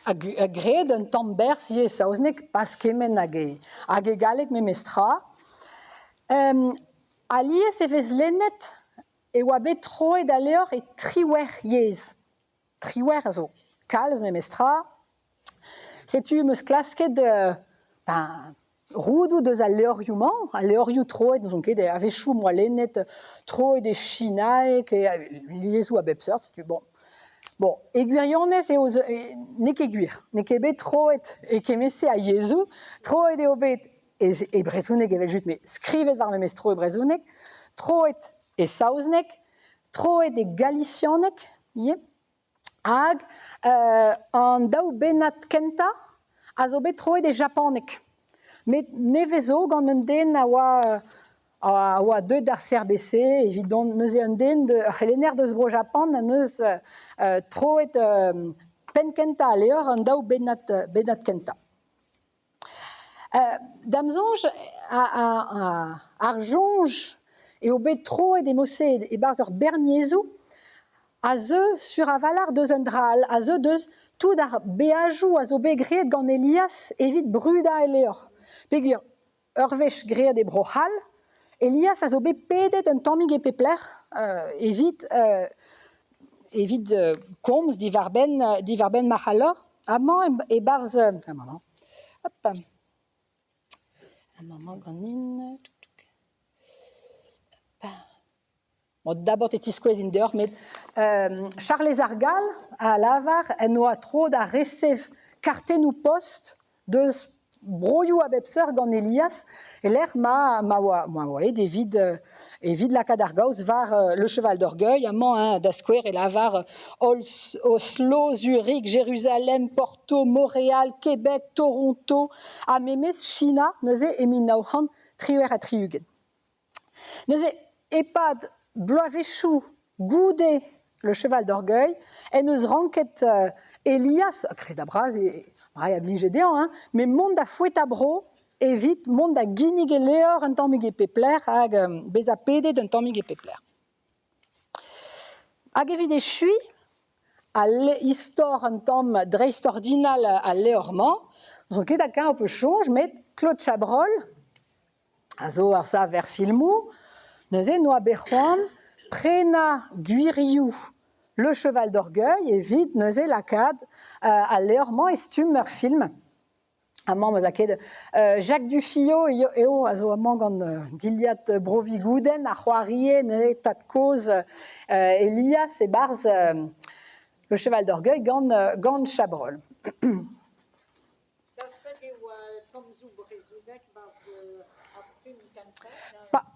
gred un tamber si saouznek pas kemen hag galek memestra. Alies evez lennet e oa bet troet a leur e triwer yez. Triwer a zo. Kalz memestra. Setu meus klasket roudou deus a leorioù troet, donc ket a vechou moa lennet troet e chinaek e liezou a bep seurt, setu bon. Bon, eguirionez e oz, ne ket guir, ne ket bet troet e kemese a yezou, troet eo bet e brezhounek evel just, mais skrivet war memes tro e brezhounek, troet e saouznek, troet e galicianek, hag an daou benat kenta, a zo bet troet e japanek. Met ne vezo gant un den a oa deud ar CRBC, evidon neus e un den de c'helenner deus bro Japan, neus troet pen kenta a leur an daou benat kenta. Damzonj ar jonj eo bet troet e mosse e barz ur berniezou, a zeu sur a valar deus un dral, a zeu deus tout ar beajou a zo bet greet gant Elias evit bruda e leur. Peogwir ur vech greet e brochal, Elias a zo bet pedet un tammig e pepler, evit komz divar ben machalor, amañ e barz... Amañ ganin... Bon, d'abord et tiskouez in deoc'h, met Charles Argal a lavar en oa tro da resev kartennoù post deus broioù a bep seurt gant Elias, e l'er ma oa evit lakad ar gaoz var le cheval d'orgueil, amañ da skouer e lavar Oslo, Zurich, Jérusalem, Porto, Montréal, Québec, Toronto, a memes China, neuze e min naoc'han triwer a triugen. Neuze epad bloavechou goude le cheval d'orgueil, en eus ranket Elias, kret a braz e brai a blije dean, mais mont da fouet a bro, evit mont da ginnig e leur un tammig e pepler hag bez a pedet un tammig e pepler. Hag evit e chui, a istor un tamm dreistordinal a leurman, zon ket a un peu chonj, met Claude Chabrol, a zo ar sa ver filmou, neuze noa bec'hoant prena guirioù le cheval d'orgueil evit neuze lakad a leurman estum ur film. Amañ meus laket Jacques Dufillo eo a zo amañ gant diliat brovi gouden a c'hoarie neuze tad koz Elias e barz le cheval d'orgueil gant Chabrol.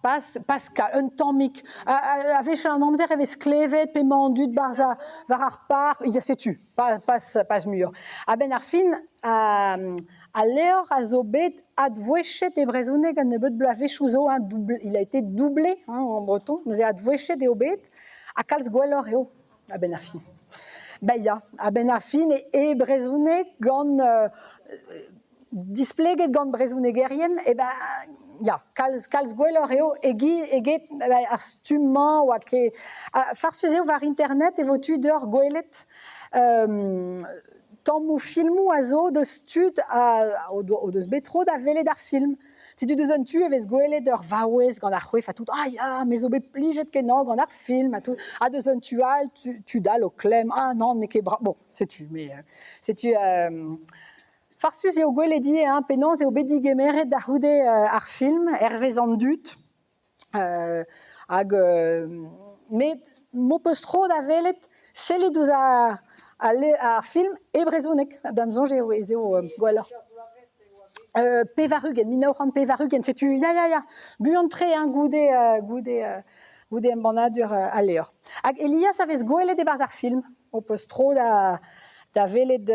Pascal, un tammig. Avech an amzer evez sklevet pe mandut barz war ar par, ya setu, pas mur. A ben ar fin, a leur a zo bet advouechet e brezhounek an nebeut bloavechou zo, il a été doublé en breton, neuze advouechet eo bet, a kalz gwelloc'h eo a ben ar fin. Ben ya, a ben ar fin e brezhounek gant displeget gant brezhounegerien, e ben ya, kalz gwelloc'h eo eget ar stummañ oa ket... Farsus eo war internet e vo tu d'ur gwelet tammou filmou a zo deus tud o deus betro da velet ar film. Si tu deus un tu evez gwelet ur vaouez gant ar c'hwef a tout, me zo bet plijet kenañ gant ar film a tout, a deus un tu al, tu dal o klem, non, ne ket bra... Bon, setu, mais setu... Farsus eo gweledie, penanz eo bet digemeret da c'houde ar film, hervez an dut, hag... Met mo peus tro da velet, sellet ouz ar film e brezhounek, damzonj eo gwelloc'h. Pevarugen, min naoc'han pevarugen, setu, ya, buantre goude embanadur a leur. Hag Elias a vez gwelet e barz ar film, mo peus tro da velet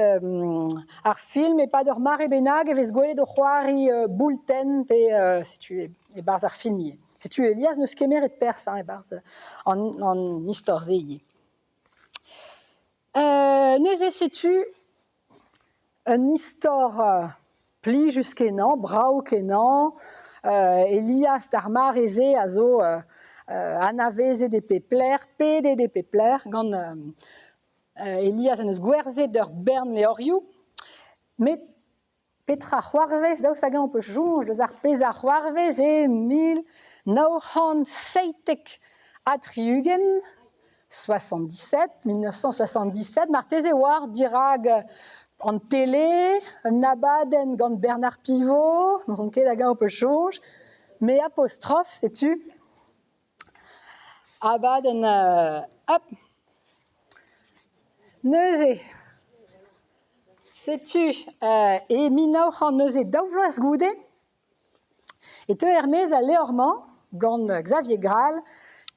ar film e pad ur mare bennak e vez gwelet o c'hoari boulten pe setu e barz ar filmier. Setu Elias neus kemeret pers e barz an istor zeier. Neuze setu un istor pli juskenañ, brao kenañ, Elias d'ar mareze a zo anaveze de pepler, pedet de pepler, gant Elias en eus gwerzet d'ur bern leorioù, Mais Petra Juarvez, daoust hag on peut jonge deus ar pezar Juarvez e 1977 atriugen, 1977, marteze war dirag en télé, un abaden gant Bernard Pivot, dans son ket hag on peut jonge, mais apostrophe, sais-tu? Abaden, hop, neuze. Sais-tu, et minao c'han neuze daouvloaz goude, et te hermez a leorman, gant Xavier Graal,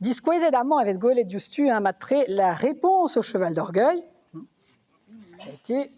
diskouezet amant avec golet justu, matre la réponse au cheval d'orgueil. Sais-tu?